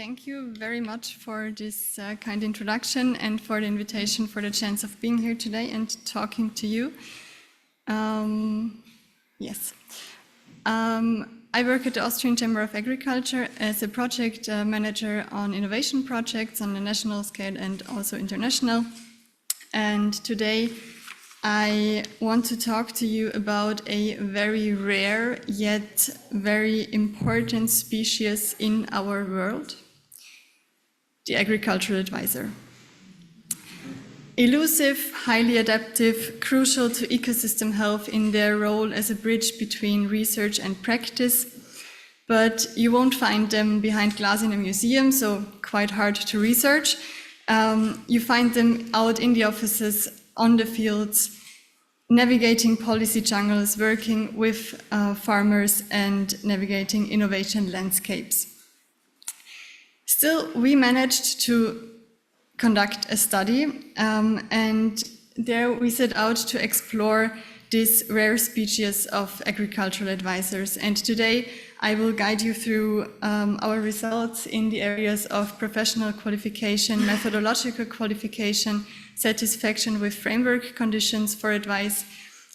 Thank you very much for this kind introduction and for the invitation, for the chance of being here today and talking to you. Yes. I work at the Austrian Chamber of Agriculture as a project manager on innovation projects on the national scale and also international. And today I want to talk to you about a very rare yet very important species in our world, the agricultural advisor. Elusive, highly adaptive, crucial to ecosystem health in their role as a bridge between research and practice, but you won't find them behind glass in a museum, so quite hard to research. You find them out in the offices, on the fields, navigating policy jungles, working with farmers and navigating innovation landscapes. Still, we managed to conduct a study and there we set out to explore this rare species of agricultural advisors. And today I will guide you through our results in the areas of professional qualification, methodological qualification, satisfaction with framework conditions for advice,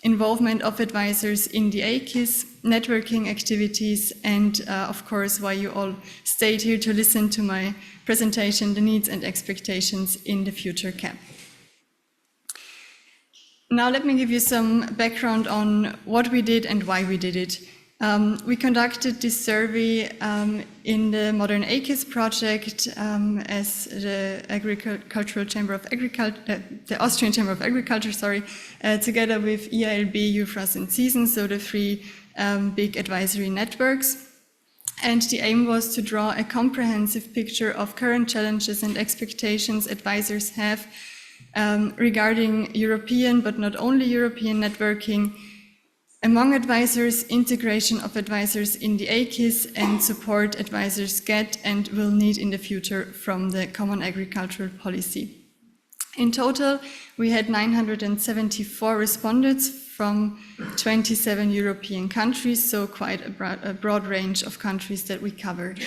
involvement of advisors in the AKIS, networking activities, and of course, why you all stayed here to listen to my presentation, the needs and expectations in the future CAP. Now let me give you some background on what we did and why we did it. We conducted this survey in the Modern AKIS project as the Agricultural Chamber of Agriculture, the Austrian Chamber of Agriculture, together with EILB, UFRAS and CESN, so the three big advisory networks. And the aim was to draw a comprehensive picture of current challenges and expectations advisors have regarding European, but not only European networking, among advisors, integration of advisors in the AKIS, and support advisors get and will need in the future from the Common Agricultural Policy. In total, we had 974 respondents from 27 European countries, so quite a broad range of countries that we covered.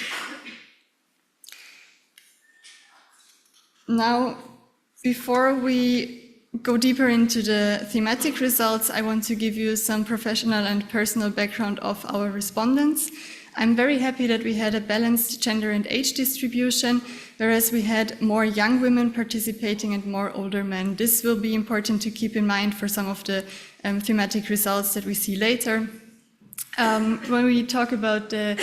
Now, before we go deeper into the thematic results, I want to give you some professional and personal background of our respondents. I'm very happy that we had a balanced gender and age distribution, whereas we had more young women participating and more older men. This will be important to keep in mind for some of the thematic results that we see later. When we talk about the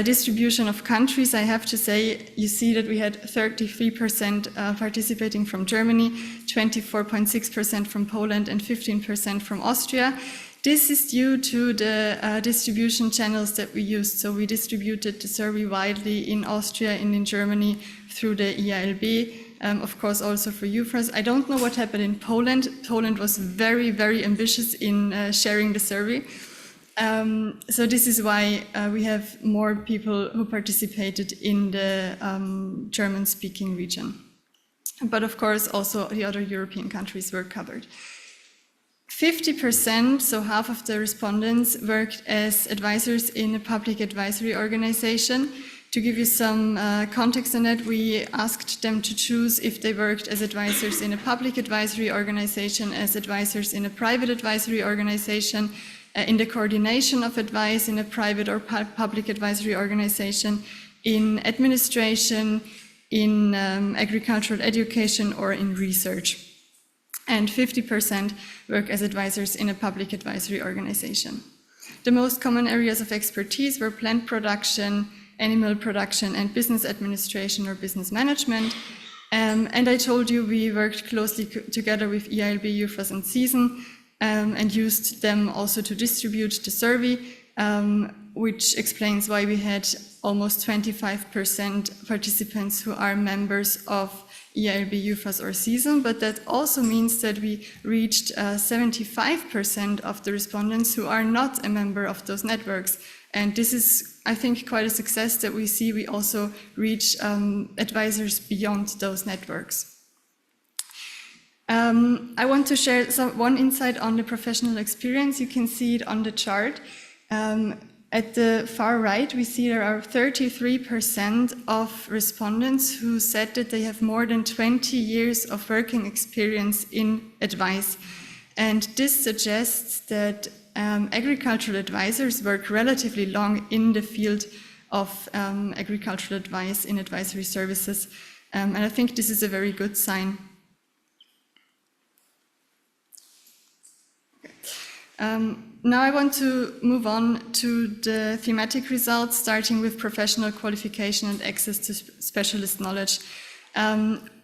distribution of countries, I have to say, you see that we had 33% participating from Germany, 24.6% from Poland, and 15% from Austria. This is due to the distribution channels that we used. So we distributed the survey widely in Austria and in Germany through the EILB, of course also for UFRAS. I don't know what happened in Poland. Poland was very, very ambitious in sharing the survey. So this is why we have more people who participated in the German-speaking region. But of course, also the other European countries were covered. 50%, so half of the respondents, worked as advisors in a public advisory organization. To give you some context on that, we asked them to choose if they worked as advisors in a public advisory organization, as advisors in a private advisory organization, in the coordination of advice in a private or public advisory organization, in administration, in agricultural education, or in research. And 50% work as advisors in a public advisory organization. The most common areas of expertise were plant production, animal production, and business administration or business management. And I told you we worked closely together with EILB, UFRAS, and CESN, and used them also to distribute the survey, which explains why we had almost 25% participants who are members of EILB, UFRAS, or CESN, but that also means that we reached 75% of the respondents who are not a member of those networks. And this is, I think, quite a success that we see. We also reach advisors beyond those networks. I want to share one insight on the professional experience. You can see it on the chart. At the far right, we see there are 33% of respondents who said that they have more than 20 years of working experience in advice. And this suggests that agricultural advisors work relatively long in the field of agricultural advice in advisory services. And I think this is a very good sign. Now I want to move on to the thematic results, starting with professional qualification and access to specialist knowledge.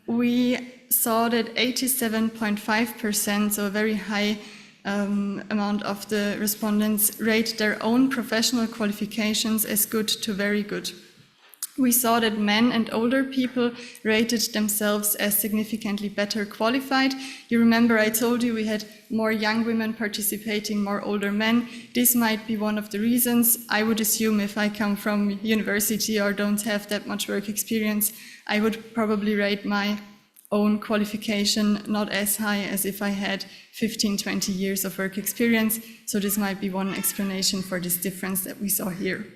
We saw that 87.5%, so a very high amount of the respondents, rate their own professional qualifications as good to very good. We saw that men and older people rated themselves as significantly better qualified. You remember I told you we had more young women participating, more older men. This might be one of the reasons. I would assume if I come from university or don't have that much work experience, I would probably rate my own qualification not as high as if I had 15, 20 years of work experience. So this might be one explanation for this difference that we saw here.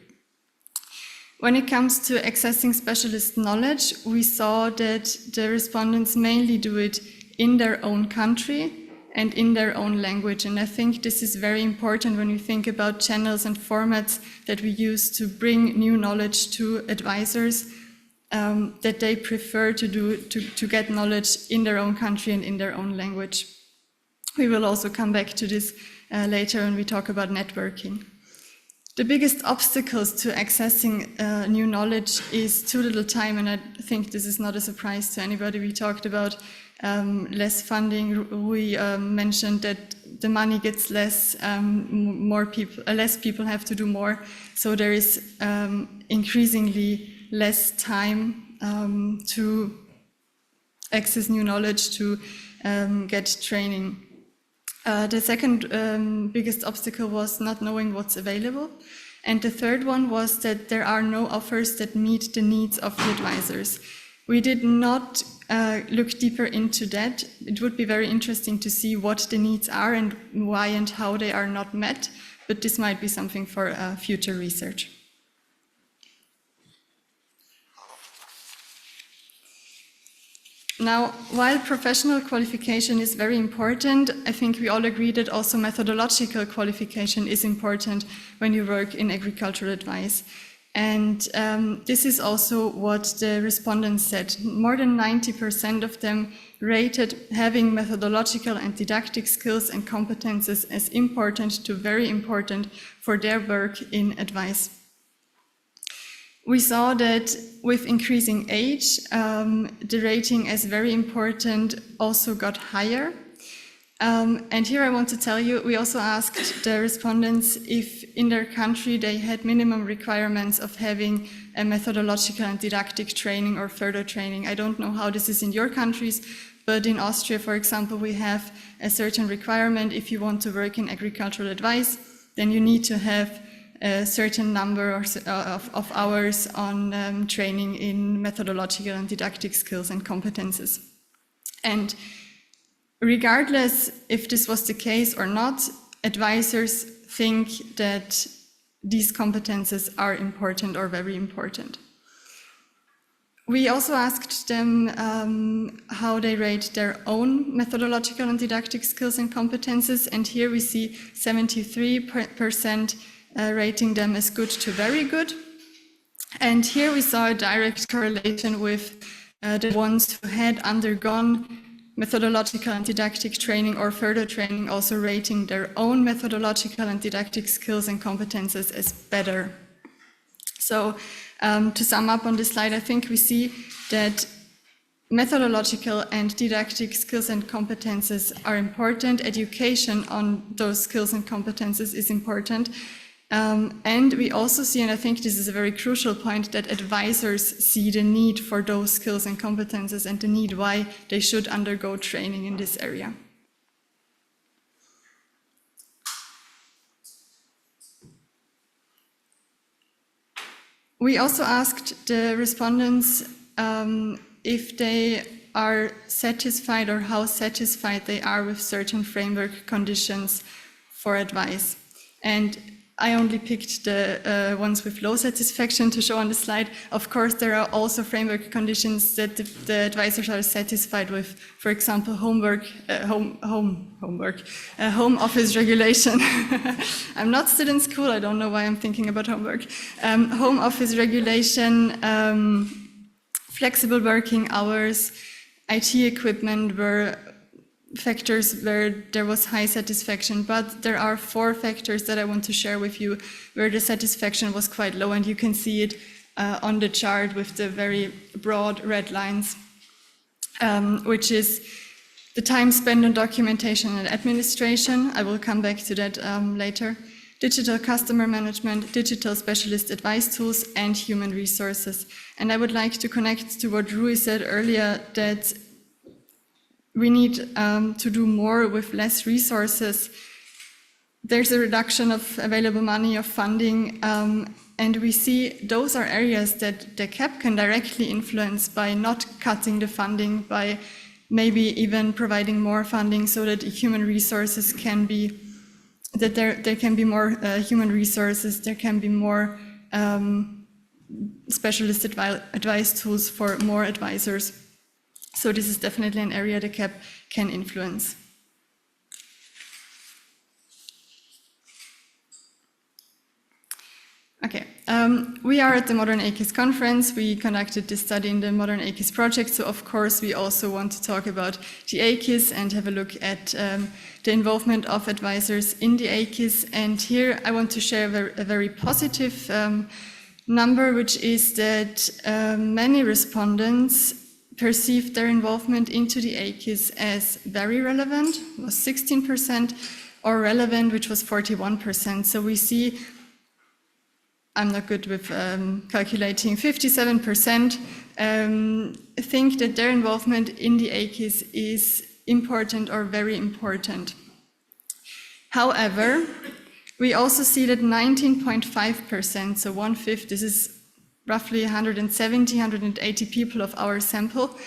When it comes to accessing specialist knowledge, we saw that the respondents mainly do it in their own country and in their own language. And I think this is very important when we think about channels and formats that we use to bring new knowledge to advisors, that they prefer to get knowledge in their own country and in their own language. We will also come back to this later when we talk about networking. The biggest obstacles to accessing new knowledge is too little time, and I think this is not a surprise to anybody. We talked about less funding. We mentioned that the money gets less, less people have to do more, so there is increasingly less time to access new knowledge, to get training. The second biggest obstacle was not knowing what's available. And the third one was that there are no offers that meet the needs of the advisors. We did not look deeper into that. It would be very interesting to see what the needs are and why and how they are not met, but this might be something for future research. Now, while professional qualification is very important, I think we all agree that also methodological qualification is important when you work in agricultural advice. And this is also what the respondents said. More than 90% of them rated having methodological and didactic skills and competences as important to very important for their work in advice. We saw that with increasing age, the rating as very important also got higher. And here I want to tell you, we also asked the respondents if in their country they had minimum requirements of having a methodological and didactic training or further training. I don't know how this is in your countries, but in Austria, for example, we have a certain requirement. If you want to work in agricultural advice, then you need to have a certain number of hours on training in methodological and didactic skills and competences. And regardless if this was the case or not, advisors think that these competences are important or very important. We also asked them how they rate their own methodological and didactic skills and competences, and here we see 73% rating them as good to very good. And here we saw a direct correlation with the ones who had undergone methodological and didactic training or further training, also rating their own methodological and didactic skills and competences as better. So to sum up on this slide, I think we see that methodological and didactic skills and competences are important. Education on those skills and competences is important. And we also see, and I think this is a very crucial point, that advisors see the need for those skills and competences and the need why they should undergo training in this area. We also asked the respondents if they are satisfied or how satisfied they are with certain framework conditions for advice. And I only picked the ones with low satisfaction to show on the slide. Of course, there are also framework conditions that the advisors are satisfied with. For example, home office regulation. I'm not still in school, I don't know why I'm thinking about homework. Home office regulation, flexible working hours, IT equipment were factors where there was high satisfaction, but there are 4 factors that I want to share with you where the satisfaction was quite low, and you can see it on the chart with the very broad red lines, which is the time spent on documentation and administration. I will come back to that later. Digital customer management, digital specialist advice tools, and human resources. And I would like to connect to what Rui said earlier, that we need to do more with less resources. There's a reduction of available money, of funding, and we see those are areas that the CAP can directly influence by not cutting the funding, by maybe even providing more funding so that human resources can be, that there can be more human resources, there can be more specialist advice tools for more advisors. So this is definitely an area the CAP can influence. Okay, we are at the Modern AKIS Conference. We conducted this study in the Modern AKIS project, so of course we also want to talk about the AKIS and have a look at the involvement of advisors in the AKIS. And here I want to share a very positive number, which is that many respondents perceived their involvement into the AKIS as very relevant, was 16%, or relevant, which was 41%. So we see, I'm not good with calculating, 57% think that their involvement in the AKIS is important or very important. However, we also see that 19.5%, so 1/5, this is roughly 170, 180 people of our sample,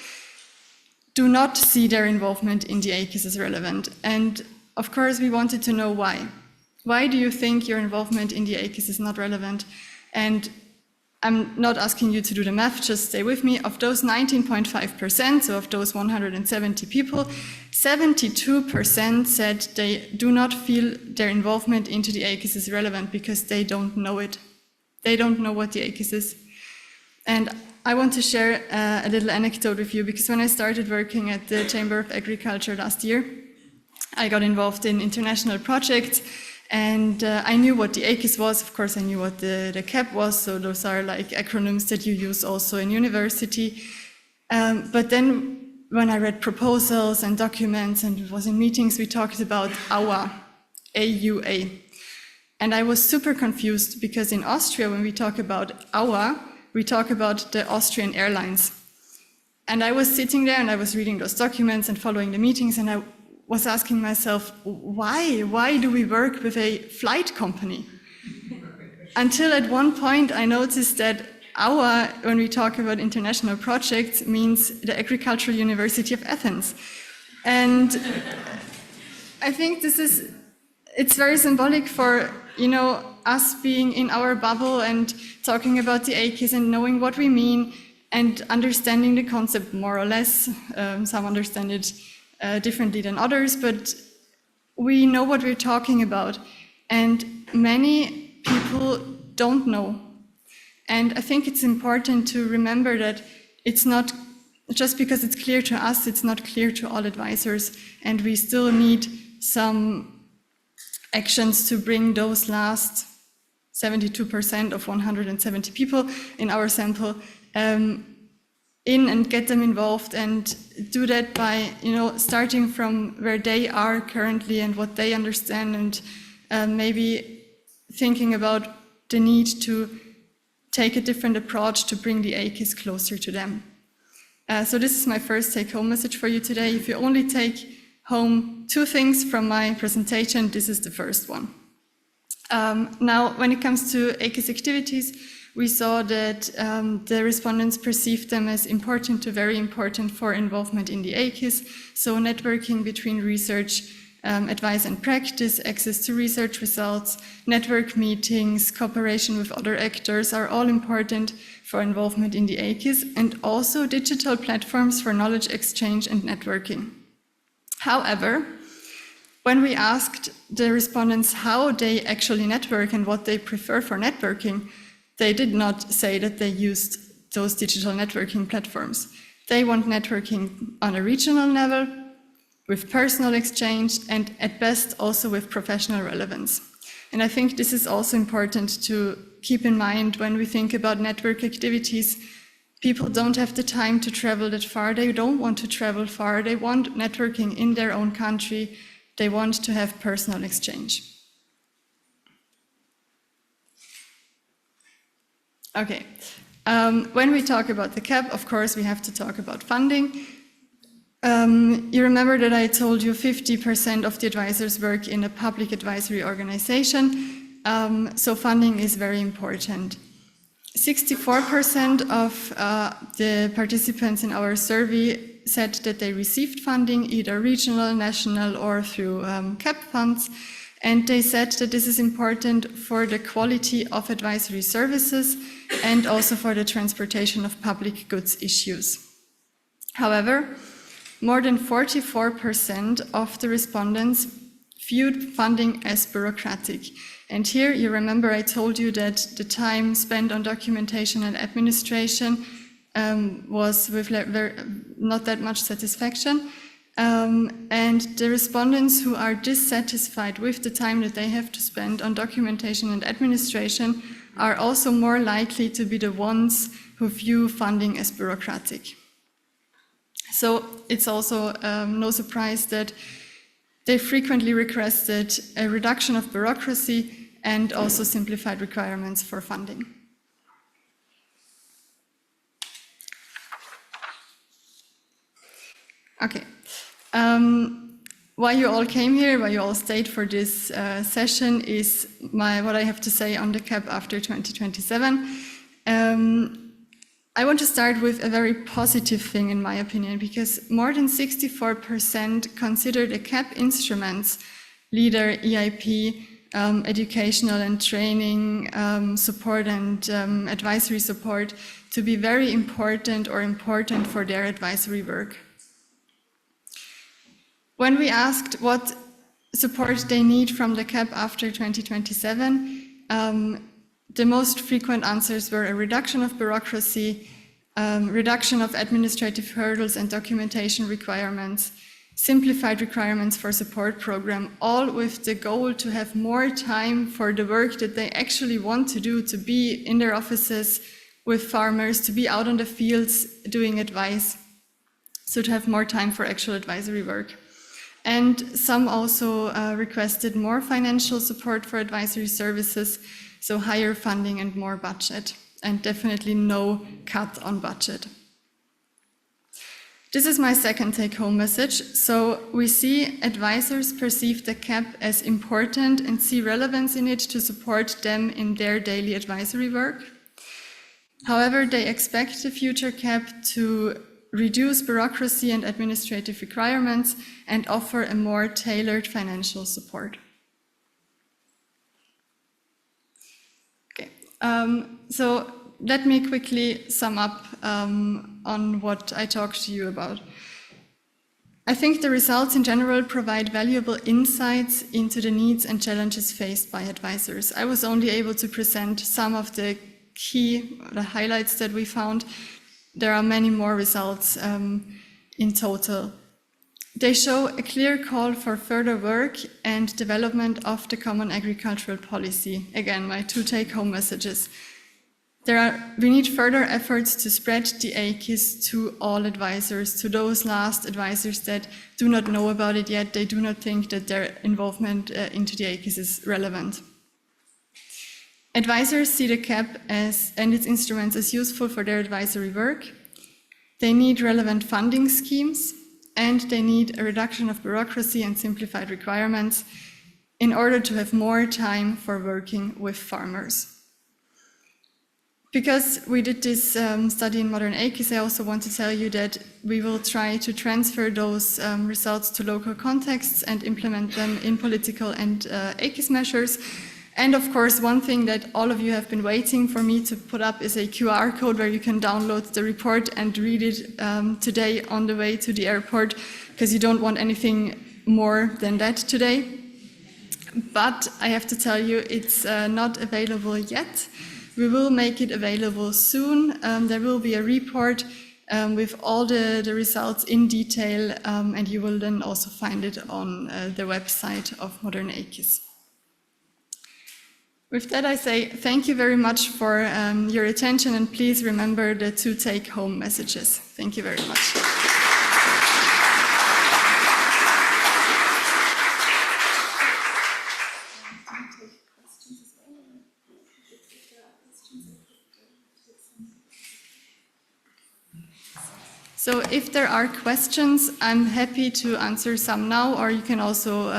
do not see their involvement in the AKIS as relevant. And of course, we wanted to know why. Why do you think your involvement in the AKIS is not relevant? And I'm not asking you to do the math, just stay with me. Of those 19.5%, so of those 170 people, 72% said they do not feel their involvement into the AKIS is relevant because they don't know it. They don't know what the AKIS is. And I want to share a little anecdote with you, because when I started working at the Chamber of Agriculture last year, I got involved in international projects, and I knew what the AKIS was. Of course, I knew what the CAP was, so those are like acronyms that you use also in university. But then when I read proposals and documents and was in meetings, we talked about AUA, A-U-A. And I was super confused, because in Austria, when we talk about AUA, we talk about the Austrian airlines. And I was sitting there and I was reading those documents and following the meetings, and I was asking myself, why do we work with a flight company? Until at one point I noticed that AUA, when we talk about international projects, means the Agricultural University of Athens. And I think it's very symbolic for, us being in our bubble and talking about the AKIS and knowing what we mean and understanding the concept more or less. Some understand it differently than others, but we know what we're talking about. And many people don't know. And I think it's important to remember that it's not, just because it's clear to us, it's not clear to all advisors, and we still need some actions to bring those last 72% of 170 people in our sample in and get them involved, and do that by starting from where they are currently and what they understand, and maybe thinking about the need to take a different approach to bring the AKIS closer to them. So this is my first take-home message for you today. If you only take home 2 things from my presentation, this is the first one. Now, when it comes to AKIS activities, we saw that the respondents perceived them as important to very important for involvement in the AKIS. So networking between research advice and practice, access to research results, network meetings, cooperation with other actors are all important for involvement in the AKIS, and also digital platforms for knowledge exchange and networking. However, when we asked the respondents how they actually network and what they prefer for networking, they did not say that they used those digital networking platforms. They want networking on a regional level, with personal exchange, and at best also with professional relevance. And I think this is also important to keep in mind when we think about network activities. People don't have the time to travel that far, they don't want to travel far, they want networking in their own country, they want to have personal exchange. Okay, when we talk about the CAP, of course, we have to talk about funding. You remember that I told you 50% of the advisors work in a public advisory organization, so funding is very important. 64% of the participants in our survey said that they received funding, either regional, national, or through CAP funds, and they said that this is important for the quality of advisory services and also for the transportation of public goods issues. However, more than 44% of the respondents viewed funding as bureaucratic. And here, you remember I told you that the time spent on documentation and administration was with not that much satisfaction. And the respondents who are dissatisfied with the time that they have to spend on documentation and administration are also more likely to be the ones who view funding as bureaucratic. So it's also no surprise that they frequently requested a reduction of bureaucracy and also simplified requirements for funding. Okay, why you all came here, why you all stayed for this session is what I have to say on the CAP after 2027. I want to start with a very positive thing in my opinion, because more than 64% consider the CAP instruments, LEADER, EIP, educational and training support and advisory support to be very important or important for their advisory work. When we asked what support they need from the CAP after 2027, the most frequent answers were a reduction of bureaucracy, reduction of administrative hurdles and documentation requirements, simplified requirements for support program, all with the goal to have more time for the work that they actually want to do, to be in their offices with farmers, to be out on the fields doing advice, so to have more time for actual advisory work. And some also requested more financial support for advisory services, so higher funding and more budget, and definitely no cut on budget. This is my second take-home message. So we see advisors perceive the CAP as important and see relevance in it to support them in their daily advisory work. However, they expect the future CAP to reduce bureaucracy and administrative requirements and offer a more tailored financial support. Okay, so let me quickly sum up on what I talked to you about. I think the results in general provide valuable insights into the needs and challenges faced by advisors. I was only able to present some of the highlights that we found. There are many more results in total. They show a clear call for further work and development of the Common Agricultural Policy. Again, my two take-home messages. We need further efforts to spread the AKIS to all advisors, to those last advisors that do not know about it yet, they do not think that their involvement into the AKIS is relevant. Advisors see the CAP and its instruments as useful for their advisory work. They need relevant funding schemes, and they need a reduction of bureaucracy and simplified requirements in order to have more time for working with farmers. Because we did this study in modern AKIS, I also want to tell you that we will try to transfer those results to local contexts and implement them in political and AKIS measures. And of course, one thing that all of you have been waiting for me to put up is a QR code where you can download the report and read it today on the way to the airport, because you don't want anything more than that today. But I have to tell you, it's not available yet. We will make it available soon. There will be a report with all the results in detail, and you will then also find it on the website of Modern AKIS. With that, I say thank you very much for your attention, and please remember the 2 take-home messages. Thank you very much. So if there are questions, I'm happy to answer some now, or you can also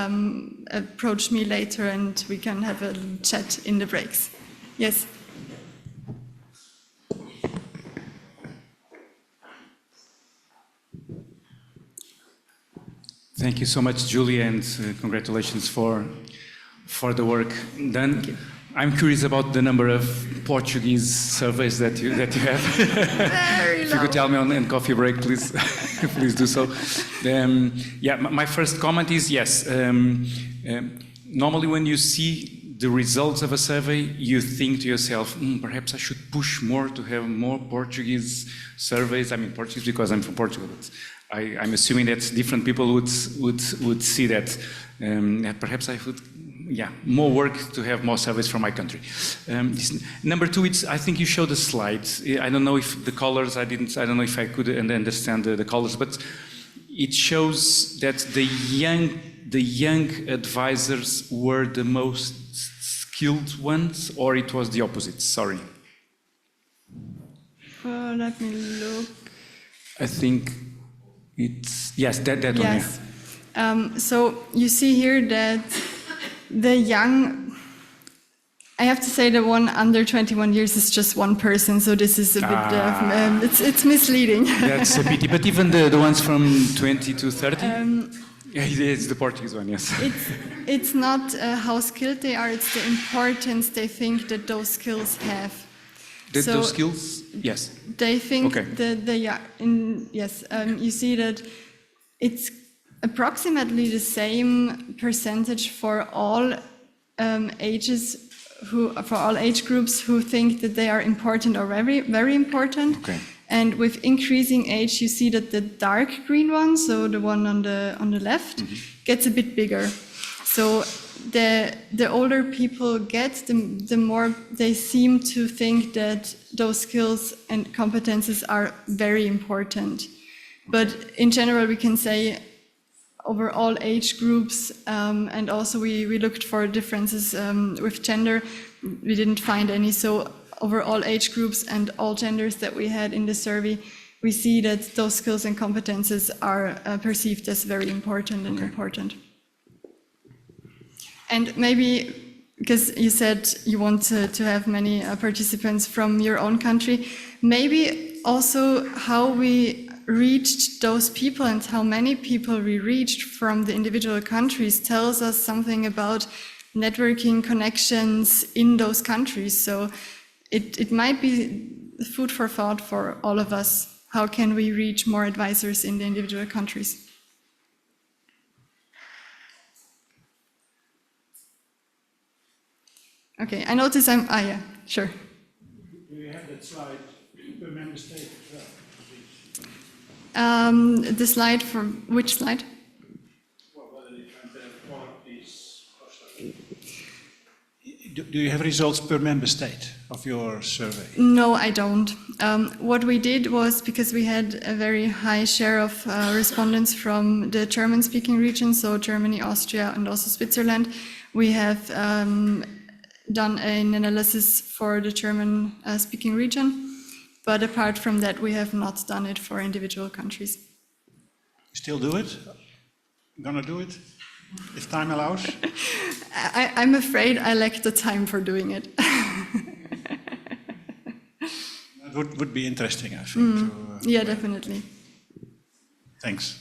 approach me later and we can have a chat in the breaks. Yes? Thank you so much, Julia, and congratulations for the work done. I'm curious about the number of Portuguese surveys that you have. Very If you could tell me on coffee break, please, please do so. Yeah, my first comment is yes. Normally, when you see the results of a survey, you think to yourself, perhaps I should push more to have more Portuguese surveys. I mean, Portuguese because I'm from Portugal. But I'm assuming that different people would see that. Perhaps I would. Yeah, more work to have more surveys from my country. Number 2, I think you showed a slide. I don't know if the colors, I don't know if I could understand the colors, but it shows that the young advisors were the most skilled ones, or it was the opposite? Sorry. Let me look. I think it's, yes, that one. Yes. Yeah. So you see here that the young, I have to say the one under 21 years is just one person, so this is a bit, it's misleading. That's a pity, but even the ones from 20 to 30? Yeah, it's the Portuguese one, yes. It's not how skilled they are, it's the importance they think that those skills have. Those skills? Yes. They think okay. Yes, you see that it's approximately the same percentage for all ages, for all age groups who think that they are important or very, very important. Okay. And with increasing age, you see that the dark green one, so the one on the left, gets a bit bigger. So the older people get, the more they seem to think that those skills and competences are very important. But in general, we can say over all age groups, and also we looked for differences with gender. We didn't find any. So over all age groups and all genders that we had in the survey, we see that those skills and competences are perceived as very important and important. And maybe, because you said you want to have many participants from your own country, maybe also how we reached those people and how many people we reached from the individual countries tells us something about networking connections in those countries. So it might be food for thought for all of us. How can we reach more advisors in the individual countries? Okay, I notice yeah, sure. Do you have that slide per member state as well? The slide for which slide? Well, whether you can follow these. Do you have results per member state of your survey? No, I don't. What we did was, because we had a very high share of respondents from the German-speaking region, so Germany, Austria, and also Switzerland, we have done an analysis for the German-speaking region. But apart from that, we have not done it for individual countries. Still do it? Gonna do it? If time allows? I'm afraid I lack the time for doing it. would be interesting, I think. Yeah, definitely. Thanks.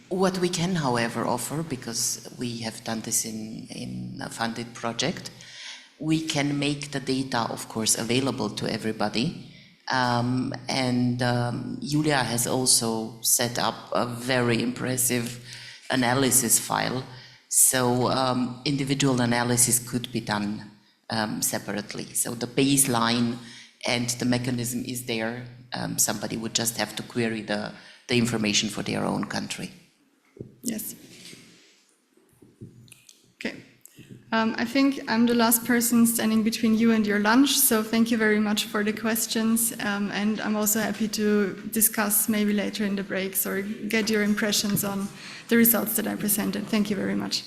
What we can, however, offer, because we have done this in a funded project, we can make the data, of course, available to everybody. Julia has also set up a very impressive analysis file. So individual analysis could be done separately. So the baseline and the mechanism is there. Somebody would just have to query the information for their own country. Yes. Okay. I think I'm the last person standing between you and your lunch, so thank you very much for the questions, and I'm also happy to discuss maybe later in the breaks or get your impressions on the results that I presented. Thank you very much.